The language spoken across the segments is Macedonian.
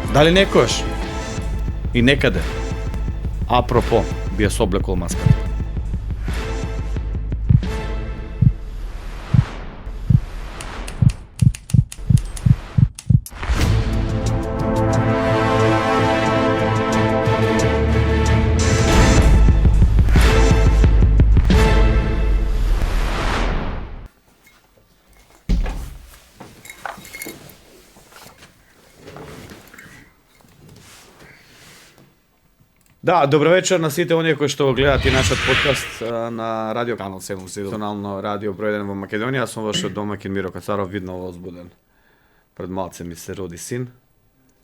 Дали некојаш и некаде, апропо, би ја соблекол маската? Да, добро вечер на сите оние кои што го гледаат и нашиот подкаст на Радио Канал 77, национално радио број 1 во Македонија. Јас сум вашиот домаќин Миро Кацаров, видно возбуден. Пред малце ми се роди син.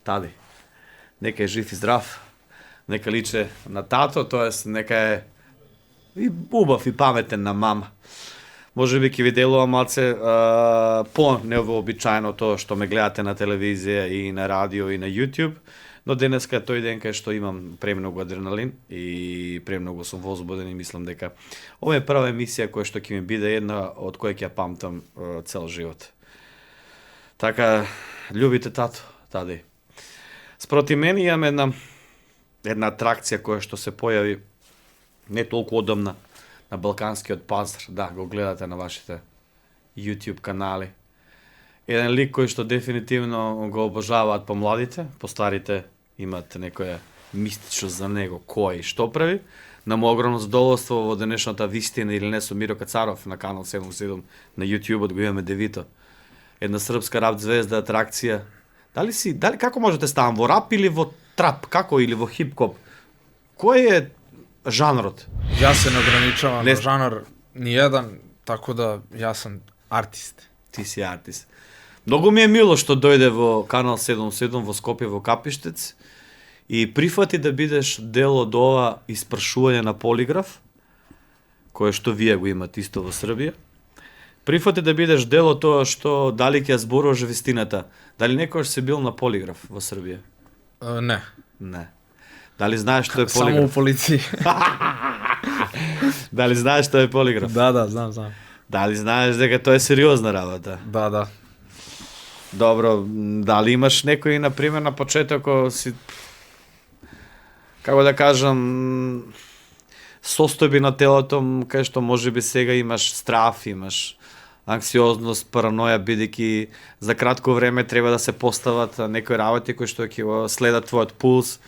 Тади, нека е жив и здрав, нека личе на тато, тоест нека е и убав и паметен на мама. Може би ќе ви делува малце по-невообичаено тоа што ме гледате на телевизија и на радио и на YouTube. Но денеска тој ден кај што имам премногу адреналин и премногу сум возбуден и мислам дека ова е прва емисија која што ќе ми биде една од која ќе ја памтам цел живот. Така, љубите тато, тади. Спроти мене имам една атракција која што се појави не толку одамна на Балканскиот пазар. Да, го гледате на вашите YouTube канали. Еден лик кој што дефинитивно го обожаваат помладите, постарите имат некоја мистично за него кој и што прави. На мој огромно задоволство во денешната вистина или не со Миро Кацаров на канал 77 на YouTube го имаме Девито. Една српска рап звезда, атракција. Дали како можете ставам во рап или во трап, како или во хип-хоп? Кој е жанрот? Јас се не ограничавам на жанр ни еден, така да јас сум артист. Ти си артист. Многу ми е мило што дојде во канал 77 во Скопје во Капиштец и прифати да бидеш дел од ова испрашување на полиграф, кое што вие го имате исто во Србија. Прифати да бидеш дел од тоа што дали ќе зборуваш вистината. Дали некојаш си бил на полиграф во Србија? Не. Не. Дали знаеш што е полиграф? Само у полиција. Дали знаеш што е полиграф? Да, знам. Дали знаеш дека тоа е сериозна работа? Да. Добро, дали имаш некој, например, на почетокот си, како да кажам, состојби на телото, кај што можеби сега имаш страф, имаш анксиозност, параноја, бидејќи за кратко време треба да се постават некои работи кои што ќе следат твојот пулс,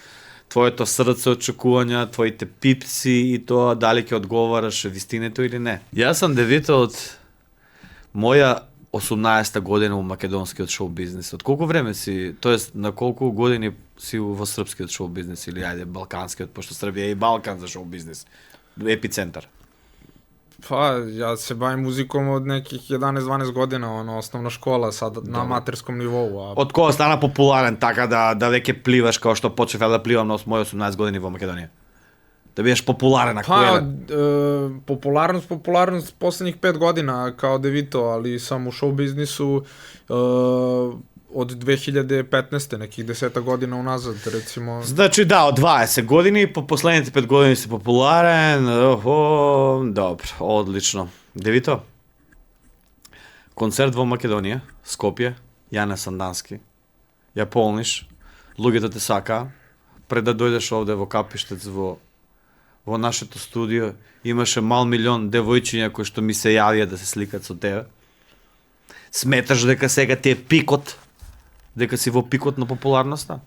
твоето срце, очекувања, твоите пипси и тоа дали ќе одговараш вистинето или не. Јас сум Девито од моја 18-та година во македонскиот шоу бизнес. Од колку време си, тоест на колку години си во српскиот шоу бизнес или ајде балканскиот, пошто Србија е и Балкан за шоу бизнес. Епицентар. Па, јас се бавим музиком од неких 11-12 година, на основна школа, сад на аматерском нивоу. Од кога стана популарен така да веќе пливаш како што почнав да пливам на мој 18 години во Македонија? Да бидеш популарен, ако е? Популарност последних 5 година као Девито, али сам у шоу бизнису од 2015 неких 10 година уназад, рецимо. Значи да, од 20 години, по последните 5 години си популарен. Добро, одлично. Девито, концерт во Македонија, Скопје, Јане Сандански, ја полниш, луѓето те сака, пред да дојдеш овде во Капиштец во нашето студио, имаше мал милион девојчиња кои што ми се јавија да се сликат со тебе. Сметаш дека сега ти е пикот? Дека си во пикот на популарноста?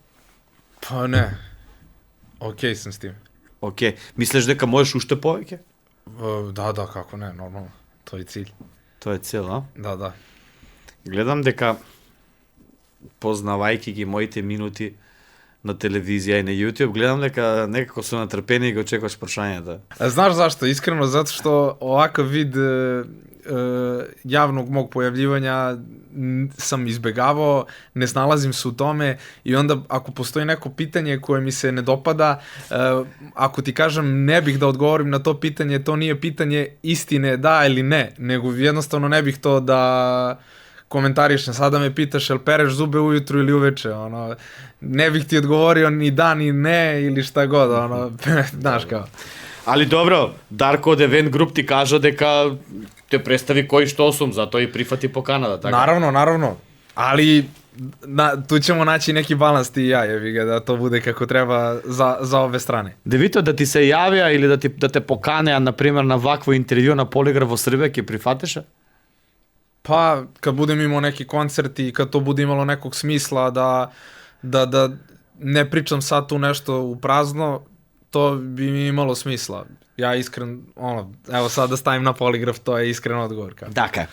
Па не. Океј сум с тим. Океј. Мислиш дека можеш уште повеќе? Да, како не, нормално. Тоа е цел. Тоа е цел, а? Да. Гледам дека, познавајќи ги моите минути на телевизија и на YouTube, гледам дека некако сум натрпени и го очекуваш прашањата. Знаеш зашто? Искрено, затоа што оваков вид јавnog мог појавljivања сам избегавao, не сналазим се у томе и онда ако постои неко питање кое ми се не допада, ако ти кажам не бих да одговорим на то питање, то nije питање истине да или не, него едноставно не бих то да коментаришем. Сада ме питаш jel переш зубе ујутру или увече, не бих ти одговорио ни да ни не или шта god, знаеш као. Али добро, Дарко од Event Group ти кажа дека те представи кој што сум, затоа и прифати поканата, така? Наравно, али tu ćemo naći neki balans ti i ja, jebi ga, da to bude kako treba za ove strane. Девито, да ти се јавија или да те поканеа, например, на вакво интервју на Полиграф во Србија, ќе прифатеше? Pa, kad budem imao neki koncert i kad to bude imalo nekog smisla da ne pričam sad tu nešto u prazno, to bi mi imalo smisla. Ja iskren, evo sad da stavim na Poligraf, to je iskren odgovor. Така е.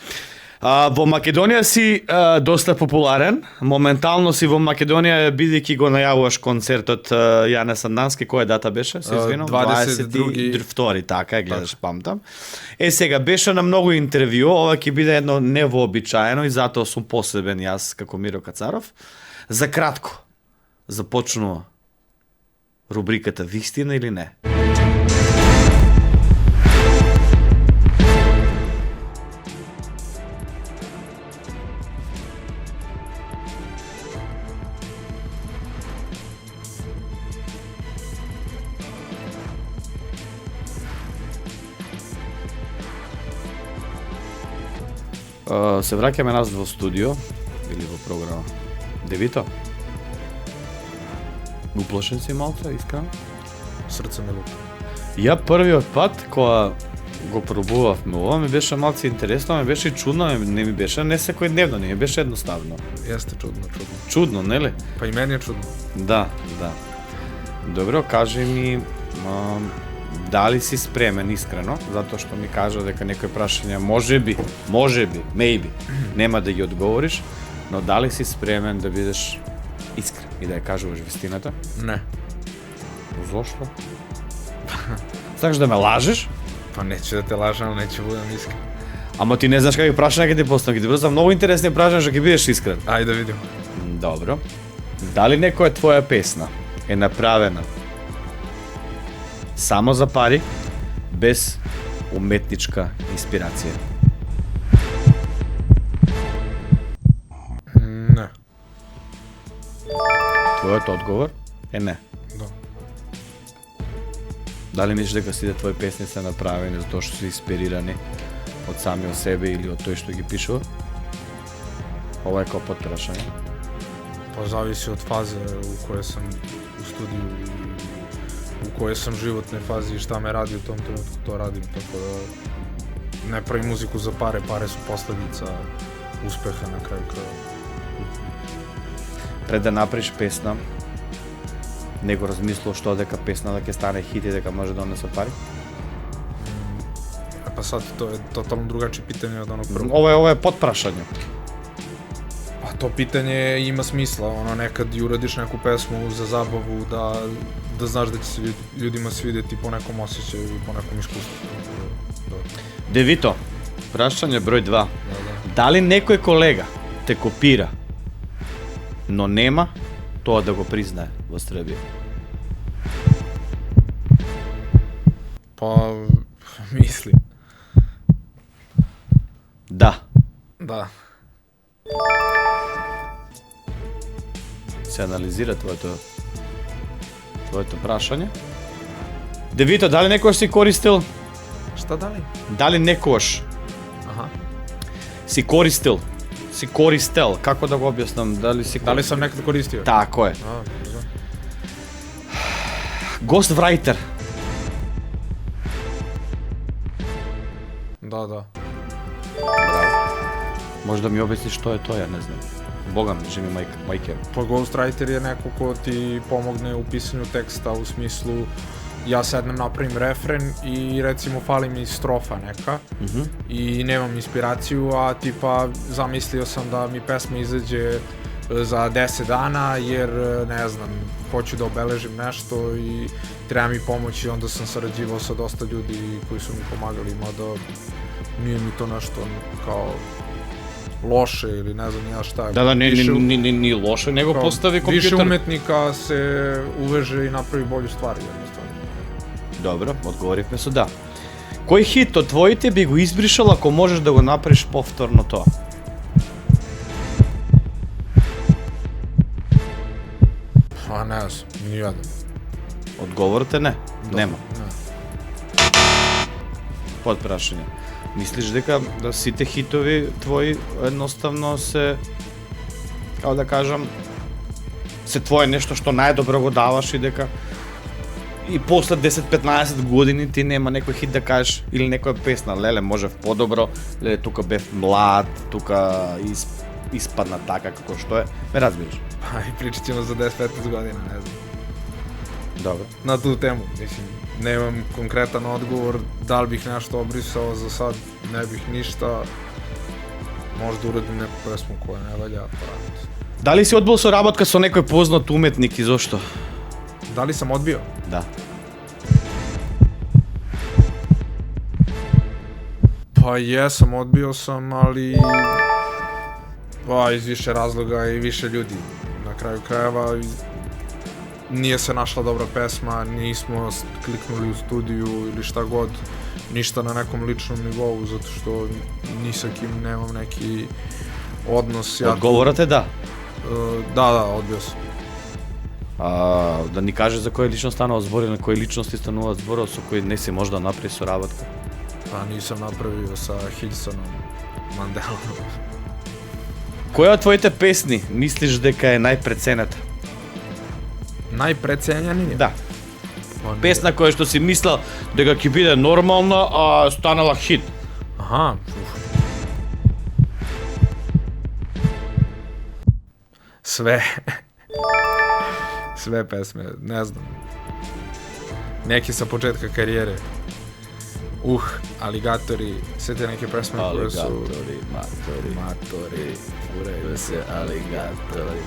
Во Македонија си доста популарен. Моментално си во Македонија, бидејќи го најавуваш концертот Јане Сандански, која дата беше? Се извинам. 22, така е, гледаш, памтам. Сега беше на многу интервју, ова ќе биде едно невообичаено и затоа сум посебен јас како Миро Кацаров. За кратко, започнува рубриката Вистина или не? Се враќаме назад во студио или во програма. Девито? Уплашен си малце, искрено? Срце ме лупи. Ја првиот пат кога го пробувавме ова ми беше малце интересно, ми беше и чудно, не ми беше не секојдневно, не ми беше едноставно. Јесте чудно. Чудно, нели? Па и мене е чудно. Да. Добро, кажи ми, дали си спремен искрено, затоа што ми кажа дека некои прашања можеби, maybe, нема да ги одговориш, но дали си спремен да бидеш искрен и да ја кажуваш вистината? Не. Зошто? Сакаш да ме лажеш? Па неќе да те лажам, неќе будам искрен. Ама ти не знаеш какви прашања ќе ти поставам, ќе ти брзам многу интересни прашања што ќе бидеш искрен. Ајде да видим. Добро. Дали некоја твоја песна е направена само за пари, без уметничка инспирација? Не. Твојот одговор е не. Да. Дали мислиш дека сите твои песни се направени затоа што се инспирирани од самиот себе или од тој што ги пишува? Ова е како подпрашање. Па зависи од фазе у која сам у студију и у која сам животне фази и шта ме ради у том тренутку тоа радим, така да не правим музику за паре, паре су последица успеха на крај крај. Пред да направиш песна, не го размислував што дека песна да ќе стане хит и дека може да донесе пари? Па сад, тоа е тотално другачи питање од оно прво. Ова е подпрашање. Па то питање има смисла, некад и урадиш неку песму за забаву, да знаеш да ќе се људима свидети по неком осеќај и по неком искуству. Девито, прашање број 2. Да. Дали некој колега те копира, но нема тоа да го признае во Србија? Па, мислим. Да. Да. Се анализира твоето прашање. Девито, дали некојаш си користил? Шта дали? Дали некојаш Аха. си користил? Си користел, како да го објаснам, дали си Дали сам некад користио? Тако е. Да. Ghostwriter. Да. Браво. Може да ми објасниш што е тоа, не знам. Бога ми, жи ми мајке. Па Ghostwriter е некој кој ти помогне у писању текста, у смислу ја седнем направим рефрен и рецимо фали ми строфа нека и немам инспирацију, а типа замислио сам да ми песма изаđe за 10 дана jer ne znam, hoću da obeležim nešto i treba mi pomoć i onda sam sarađivao sa dosta ljudi koji su mi pomagali, mada nije mi to nešto kao loše ili ne znam ja šta. Да, не лошо, него постави компјутер. Više umetnika se uveže i napravi bolju stvar, jednostavno. Добро, одговоривме со да. Кој хит од твоите би го избришал ако можеш да го направиш повторно тоа? А не знам, ниједен. Одговорот е не. Нема. Не. Подпрашање. Мислиш дека да сите хитови твои едноставно се како да кажам, се твое нешто што најдобро го даваш и дека и после 10-15 години ти нема некој хит да кажеш или некоја песна, леле, можев подобро, леле, тука бев млад, тука испадна така како што е. Ме разбираш? Па и причаќемо за 10-15 година, не знам. Добро. На ту тему, мислим, немам конкретен одговор, дали бих нешто обрисao за сад, не бих ништа. Може да уредим неку песму која не валја, па... Дали си одбил со работка со некој познат уметник и зошто? Дали сам одбио? Да. Па jesam, odbio sam, ali pa iz više razloga i više ljudi. Na kraju krajeva nije se našla dobra pesma, nismo kliknuli u studiju ili šta god, ništa na nekom ličnom nivou, zato što ni sa kim nemam neki odnos. Odgovorate da? Da, odbio sam. Да ни каже за кој лично станува збор или на кои личности стануваат зборот со кои не си може да направи соработка? Па нисам направио са Хилсоном Манделом. Која од твоите песни мислиш дека е најпреценета? Најпреценjeni? Да. Песна која што си мислел дека ќе биде нормална, а станала хит. Аха. Sve pesme, ne znam. Neki sa početka karijere. Aligatori, sve te neke pesme koje su... Matori, furaju se, aligatori.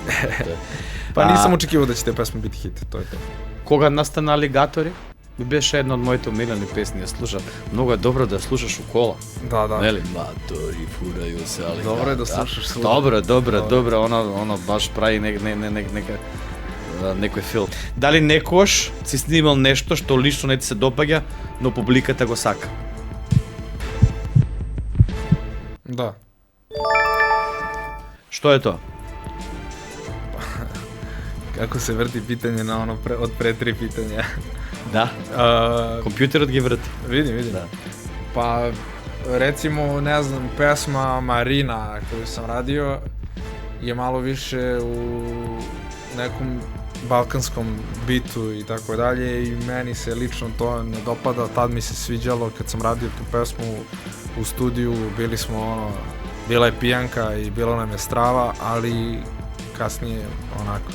Pa nisam očekivao da će te pesme biti hit, to je to. Кога настана Алигатори? Би беше една од моите омилени песни, ја слушам. Многу е добро да ја слушаш у кола. Да. Нели? Матори, фурају се, алигатори. Добро е да слушаш слушам. Добро, оно баш прави некој филм. Дали некош си снимал нешто што лично не ти се допаѓа, но публиката го сака? Да. Што е тоа? Како се врти питање на оно од пред 3 питања. Да. Компјутерот ги врти. Vidim. Da. Pa recimo, ne znam, pesma Marina koju sam radio je malo više u nekom balkanskom bitu i tako dalje i meni se lično to ne dopada, tad mi se sviđalo kad sam radio tu pesmu u studiju, bila je pijanka i bilo nam je strava, ali kasnije onako.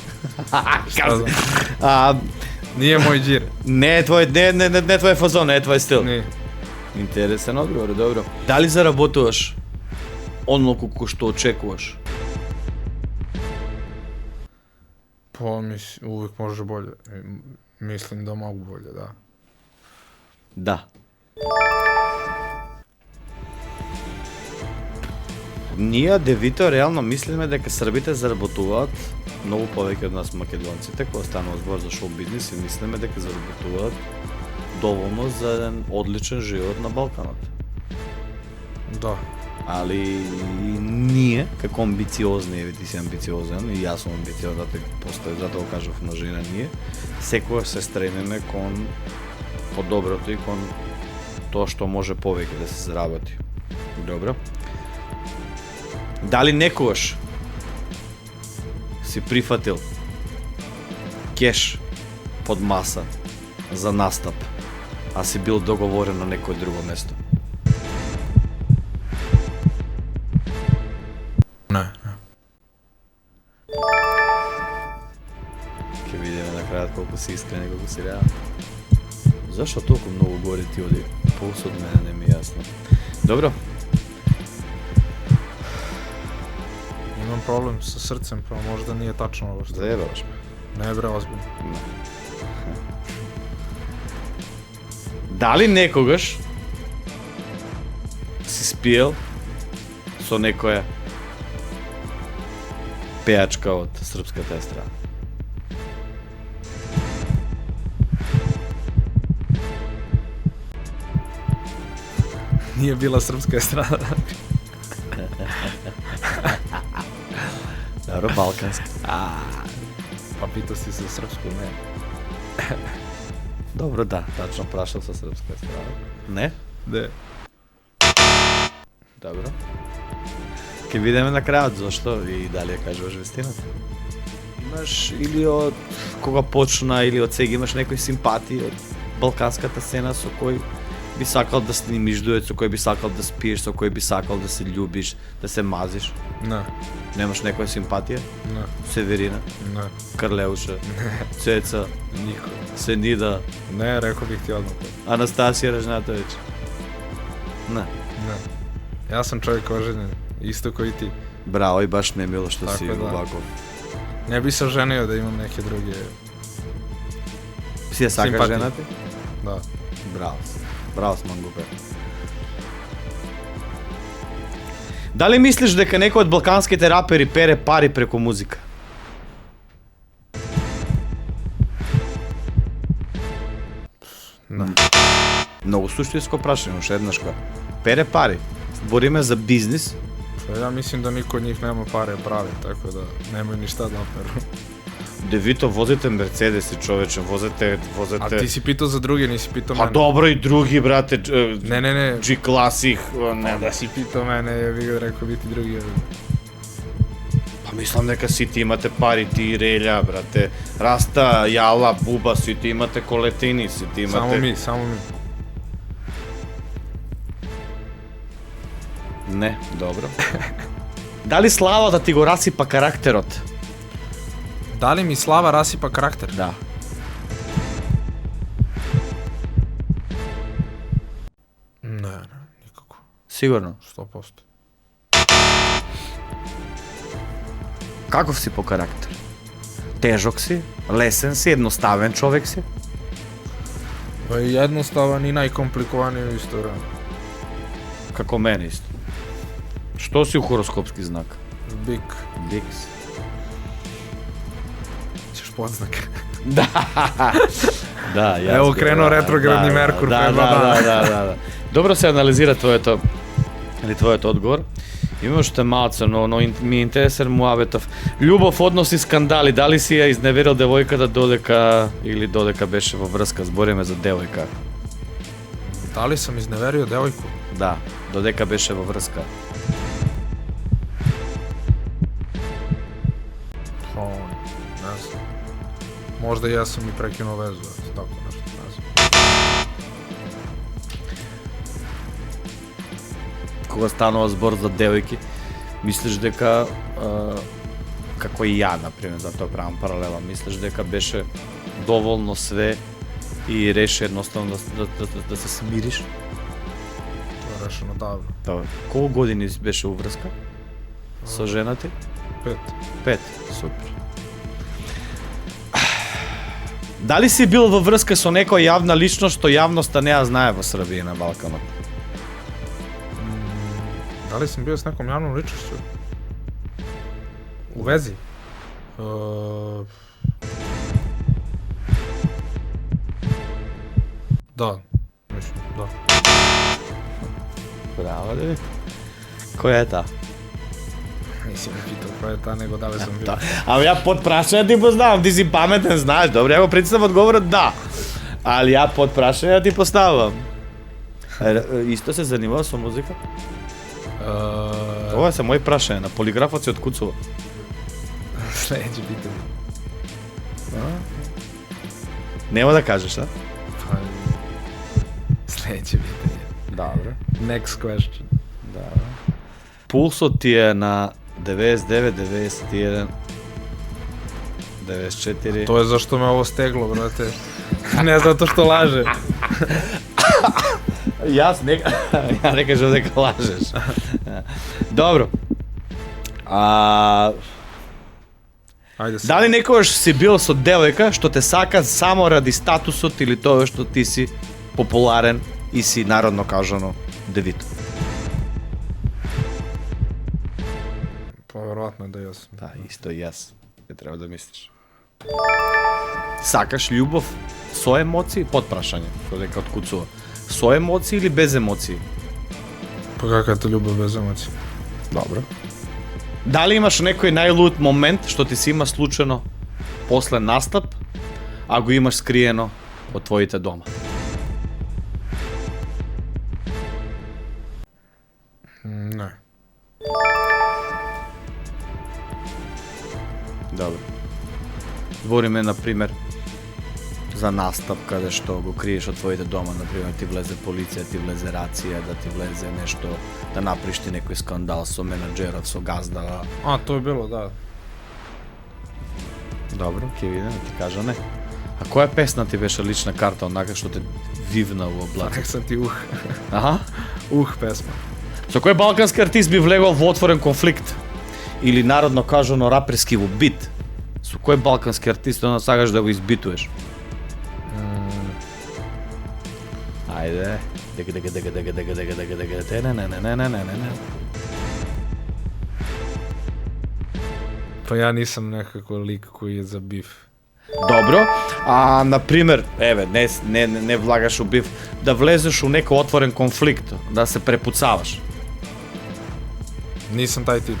Nije moj džir. Не е твој фазон, не е твој стил. Не. Интересен одговор, добро. Дали заработуваш онолку кој што очекуваш? Pa uvijek može bolje. Mislim da mogu bolje, da. Да. Ние девито реално мислиме дека србите заработуваат многу повеќе од нас македонците кога станува збор за шоу бизнис и мислиме дека заработуваат доволно за еден одличен живот на Балканот. Да. Али ние, како амбициозни, еве ти си амбициозен и јас сум амбициозен, затоа го кажав множина ние, секогаш се стремиме кон подоброто и кон тоа што може повеќе да се заработи. Добро. Дали некогаш си прифатил кеш под маса за настап, а си бил договорен на некој друго место? Не. Ќе видиме на крајот колку си искрен и колку си реален. Зашто толку многу гори ти оди пулс од мене, не ми е јасно. Добро. Imam problem sa srcem, pa možda nije tačno ovo što... Zajebavaš me. Ne bre, ozbiljno. Дали некогаш си спиел со некоја пејачка од српската естрада? Nije bila srpska estrada. Добро, балканска. Pa pitao si se srpsku, ne. Добро, да, тачно прашал со српска естрада. Не? Ne. Добро. Ке видиме на крајот зашто и дали ја кажуваш вестината. Имаш или од кога почна или од сега имаш некои симпатии од балканската сцена со кој би сакал да снимиш дует, со кој би сакал да спиеш, со кој би сакал да се љубиш, да се мазиш? Не, Немаш некоја симпатија? не, Северина, не, Карлеуша, Цеца, никој. Сенида, Не, рекол бих ти одмah. Анастасија Ражнатовиќ? Не. Не. Јас сам човек оженен, исто кој ти. Браво и баш не мило што Така си да. овако. Не би се женио да имам неке други. Си ја сакаш Симпатии. жената? Да. Браво. Браво, Мангупе. Дали мислиш дека некој од балканските рапери пере пари преку музика? Не. Многу суштинско прашање, уште еднашка. Пере пари. Збориме за бизнис. Ја мислим да никој од нив нема пари да прави, така да немај ништа да оперу. Девито, возите Мерцедеси, човече, возите... А ти си питал за други, не си питал Па мене. добро и други, брате, Не. G-Classic, Не да си питал мене, ја би го рекол би ти други. Па мислам дека сите имате пари, ти и Релја, брате, Раста, Јала, Буба, сите имате колетини, сите имате... Само ми. Не, добро. Дали славата ти го расипа карактерот? Дали ми слава расипа карактер? Да. Не, никако. Сигурно. 100%. Каков си по карактер? Тежок си? Лесен си? Едноставен човек си? Па и едноставен и најкомпликованиот исто време. Како мене исто. Што си у хороскопски знак? Бик. Бикс. Ćeš podznак. Да. Да, јас. Ево го- креnuo ретроградни Меркур пред два дана. Да. Добро се анализира твојот одговор. Има уште малце, но ми е интересен муабетов. Љубов, односи, скандали. Дали си ја изневерил девојката додека беше во врска? Збориме за девојка. Дали сам изневерио девојку? Да, додека беше во врска. Па, не знам. Можда и јас сам и прекинуo везу, тако нешто, не знам. Кога станува збор за девојки, мислиш дека како и ја, например, затоа правам паралела, мислиш дека беше доволно све и реши едноставно да се смириш? Тоа е решено давно. Тоа. Колку години беше уврска со жена ти? 5. 5. Супер. Дали си бил во врска со некоја јавна личност што јавноста не ја знае во Србија и на Балканот? Дали сам био с неком јавном личноšću? У вези? Да, мислам, да. Браво, да. Која е таа? Не си ме питал која е таа, него дали сам био. Ама ја под прашање ти познавам, ти си паметен, знаеш, добро, ја го притисам одговорот да. Али ја под прашање ти поставам. Исто се занимава со музика? Ова се мој прашање, на полиграфот се откуцува. Следеće питање. Нема да кажеш, а? Па, следеće питање. Добро. Next question. Да. Пулсот ти е на 99, 91, 94. Тоа е зашто ме ово стегло, брате. Не затоа што лаже. Јас не кажам дека лажеш. Добро. Ајде се. Дали некогаш си бил со девојка што те сака само ради статусот или тоа што ти си популарен и си народно кажано девито? Па веројатно да јас. Да, исто и јас. Не треба да мислиш. Сакаш љубов со емоции? Подпрашање, додека откуцува. Со емоции или без емоции? Па кака е љубов без емоции? Добро. Дали имаш некој најлуд момент што ти се има случено после настап, а го имаш скриено од твоите дома? Не. Добро. Збориме, например, за настап каде што го криеш од твоите дома, например, ти влезе полиција, ти влезе рација, да ти влезе нешто, да направиш ти некој скандал со менаџерот, со газдава. Тоа е било, да. Добро, ќе видиме, ти кажа не. А која песна ти беше лична карта, онака што те вивна во облака? Нек сам ти Аха. песма. Со кој балкански артист би влегол во отворен конфликт? Или народно кажано раперски во бит? Со кој балкански артист она сакаш да го избитуваш? Ајде. Па ја нисам некако лик кој е за биф. Добро, а например, еве, не влагаш у биф, да влезеш у некој отворен конфликт, да се препуцаваш. Нисам тај тип.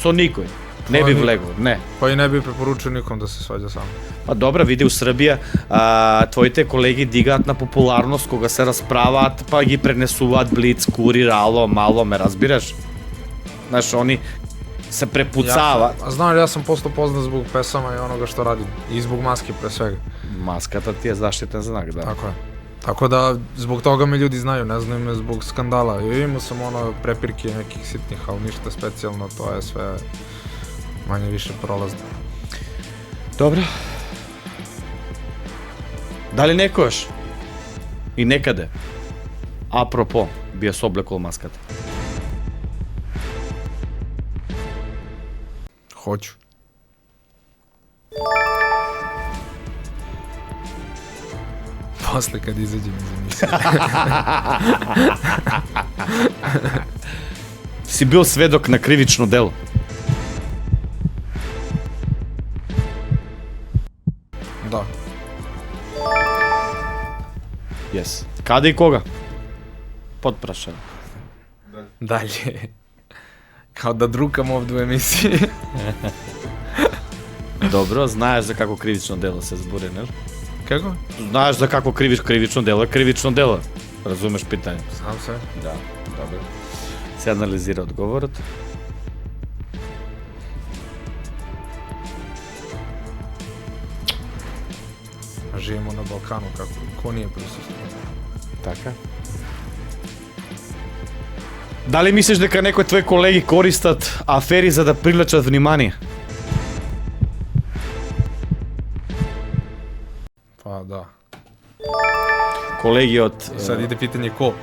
Со никој. Не би влегол, не. Па и не би препоручил ником да се сваѓа сам. Па добра, види у Србија, твоите колеги дигаат на популарност кога се расправаат, па ги пренесуваат Блиц, Курир, Ало, Мало, ме разбираш? Знаеш, они се препуцаваат. Знам ли, јас сум постao познат због песама и онога што радим. И због маски пре свега. Маската ти е заштитен знак, да. Така е. Така да, због тога ме луѓе знају, не знају ме због скандала. И имao сам ono препирки неких ситних, али ништа специјално, тоа е све мање више пролазно. Добро. Дали некојаш и некаде, апропо, би ја соблекол маската? Хоќу. После кад изаđem iz emisije. Си бил сведок на кривично дело? Да. Јес. Каде и кога? Потпрашање. Далje. Kao da drukam ovdje u emisiji. Добро, знаеш за како кривично дело се збори, не? Како? Знаеш за како кривично дело е кривично дело. Разумеш питање? Знам се. Да, добро. Се анализира одговорот. Живемо на Балкану, како ко nije присуствува. Така. Дали мислиш дека некои твои колеги користат афери за да привлечат внимание? Па да. Колеги од... И sad ide pitanje ko?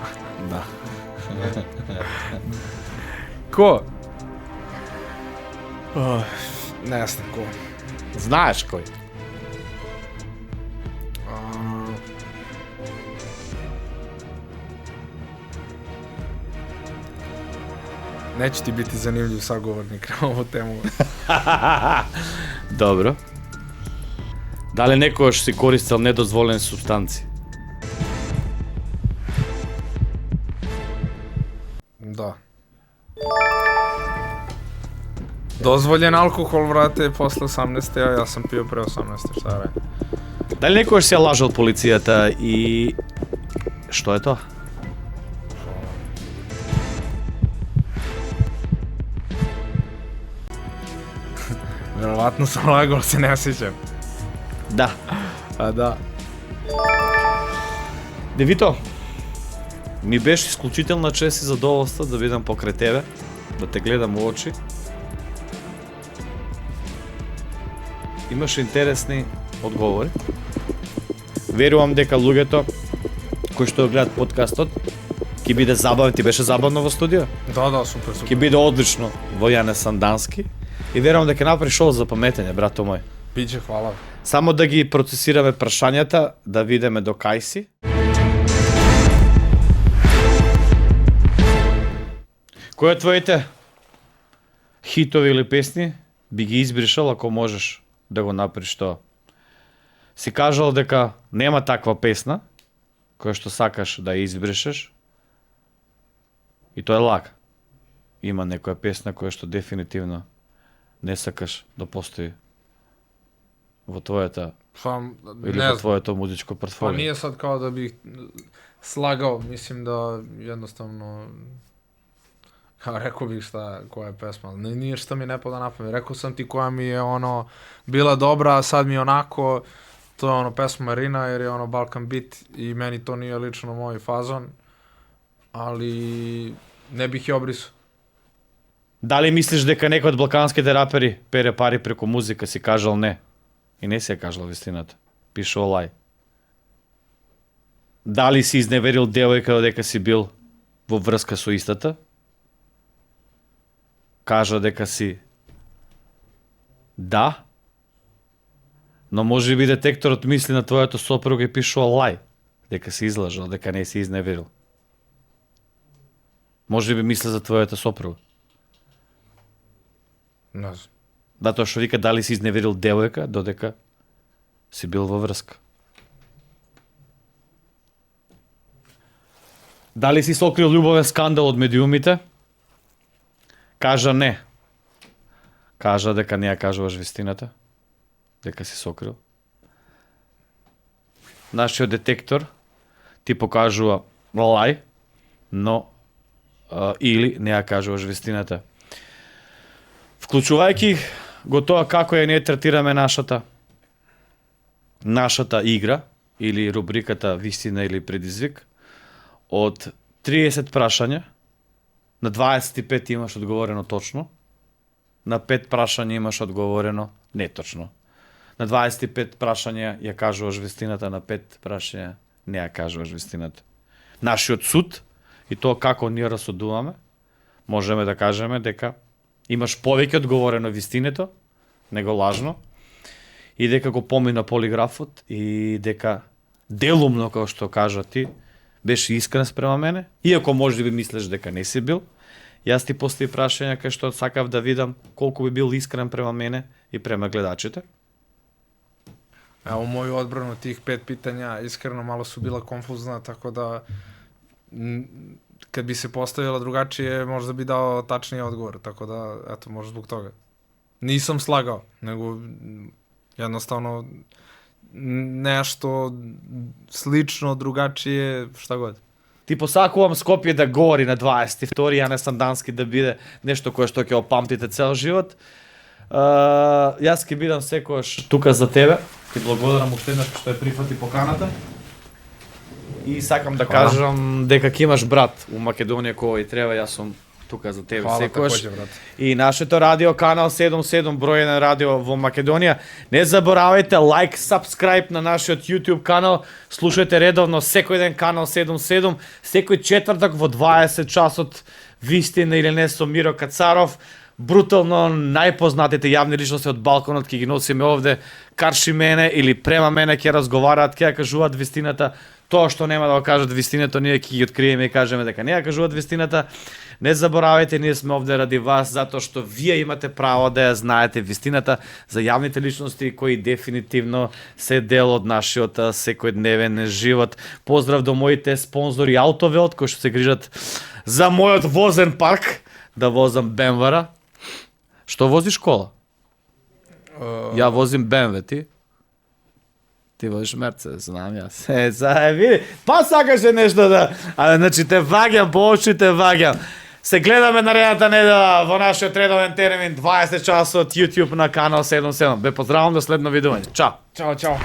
Да. Ko? Ne znam ko. Знаеш кој? Neće ti biti zanimljiv sagovornik na ovu temu. Добро. Дали некојаш си користел недозволени супстанци? Da. Dozvoljen alkohol, vrate, posle 18. a ja sam pio pre 18. šta je? Дали некојаш си ја лажал полицијата и... Што е тоа? Verovatno sam lagao, se ne sjećam. Да. A da. Девито, ми беше исклучителна чест и задоволство да видам покрај тебе, да те гледам у очи. Имаш интересни одговори. Верувам дека луѓето кои што гледат подкастот ќе биде забавен, ти беше забавно во студио. Da, super, super. Ќе биде одлично во Јане Сандански и верувам дека направиш шоу за паметење, брато мој. Biće, hvala. Само да ги процесираме прашањата, да видиме до кај си. Кои од твоите хитови или песни би ги избришал ако можеш да го направиш тоа? Си кажал дека нема таква песна која што сакаш да ја избришеш и тоа е лак. Има некоја песна која што дефинитивно не сакаш да постои во твојата Pa, или ne во znam. твоето музичко Pa портфолио. nije sad kao da bih slagao, mislim da jednostavno Rekao bih koja je pesma, nije što mi ne pada na pamet. Rekao sam ti koja mi je bila dobra, a sad mi je onako, to je pesma Marina jer je Balkan Beat i meni to nije lično moj fazon, ali ne bih je obrisao. Da li misliš дека некој од балканските рапери пере пари преку музика, си кажал не? И не си ја кажал вистината. Пишал лај. Дали си изневерил девојка додека си бил во врска со истата? Кажа дека си да, но може би детекторот мисли на твојата сопруга и пишал лај, дека си излажал, дека не си изневерил. Може би мисли за твојата сопруга. Не знам. Затоа што вика дали си изневерил девојка додека си бил во врска. Дали си сокрил љубовен скандал од медиумите? Кажа не. Кажа дека не ја кажуваш вистината. Дека си сокрил. Нашиот детектор ти покажува лај, но или не ја кажуваш вистината. Вклучувајќи го тоа како ја не третираме нашата игра или рубриката вистина или предизвик, од 30 прашања на 25 имаш одговорено точно, на 5 прашања имаш одговорено неточно. На 25 прашања ја кажуваш вистината, на 5 прашања не ја кажуваш вистината. Нашиот суд и тоа како ние расудуваме, можеме да кажеме дека имаш повеќе одговорено вистинето, него лажно, и дека го помина полиграфот и дека делумно, како што кажа ти, беше искрен спрема мене, иако може би мислиш дека не си бил. Јас ти постави прашања кај што сакав да видам колку би бил искрен према мене и према гледачите. Evo moju odbranu tih 5 pitanja iskreno malo su bila konfuzna, tako da kad bi se postavila drugačije možda bi dao tačniji odgovor, tako da eto možda zbog toga. Nisam slagao, nego jednostavno nešto slično, drugačije, šta god. Ти посакувам Скопје да гори на 22, а не Сандански да биде нешто кое што ќе опамтите цел живот. Јас ќе бидам секојаш тука за тебе. Ти благодарам уште еднаш што ја прифати поканата. И сакам да кажам дека ќе имаш брат у Македонија кој треба, јас сум тука за тебе секојаш. И нашето радио канал 77 број 1 радио во Македонија. Не заборавајте лайк, сабскрајб на нашиот YouTube канал. Слушајте редовно секој ден канал 77, секој четвртак во 20 часот вистина или не со Миро Кацаров. Брутално најпознатите јавни личности од балконот ќе ги носиме овде, карши мене или према мене ќе разговараат, ќе ја кажуваат вистината. Тоа што нема да го кажат вистината, ние ќе ги откриеме и кажеме дека не ја кажуваат вистината. Не заборавајте, ние сме овде ради вас, затоа што вие имате право да ја знаете вистината за јавните личности кои дефинитивно се дел од нашиот секојдневен живот. Поздрав до моите спонзори Автовелт, кои што се грижат за мојот возен парк, да возам БМВ-ра. Што возиш кола? Ја возим БМВ, ти? Ти возиш Мерцедес, знам јас. Види, па сакаше нешто да... Значи, те ваѓам по очите, ваѓам. Се гледаме наредната недела во нашиот редовен термин 20 часот YouTube на канал 77. Бе поздравам до следно видување. Чао. Чао, чао.